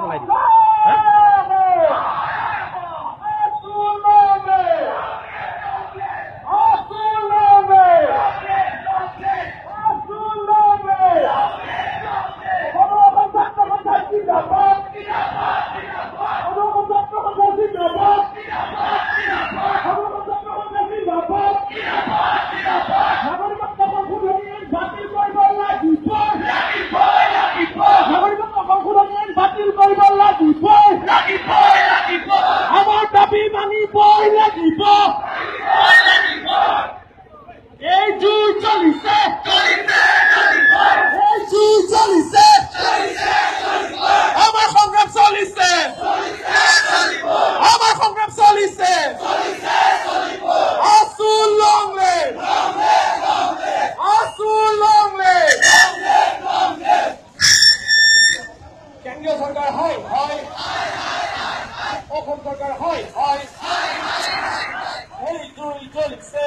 মাৰি পেলাই দিব। আমার দাবি মানিবই লাগিব। এই জুই চলিছে, এই জুই চলিছে, আমার সংগ্রাম চলিছে, আমার সংগ্রাম চলিছে। আছু লংলে, আছু লংলে। কেন্দ্রীয় সরকার হয় হয়, অসম সরকার হয় হয়। এই জুই চলিছে,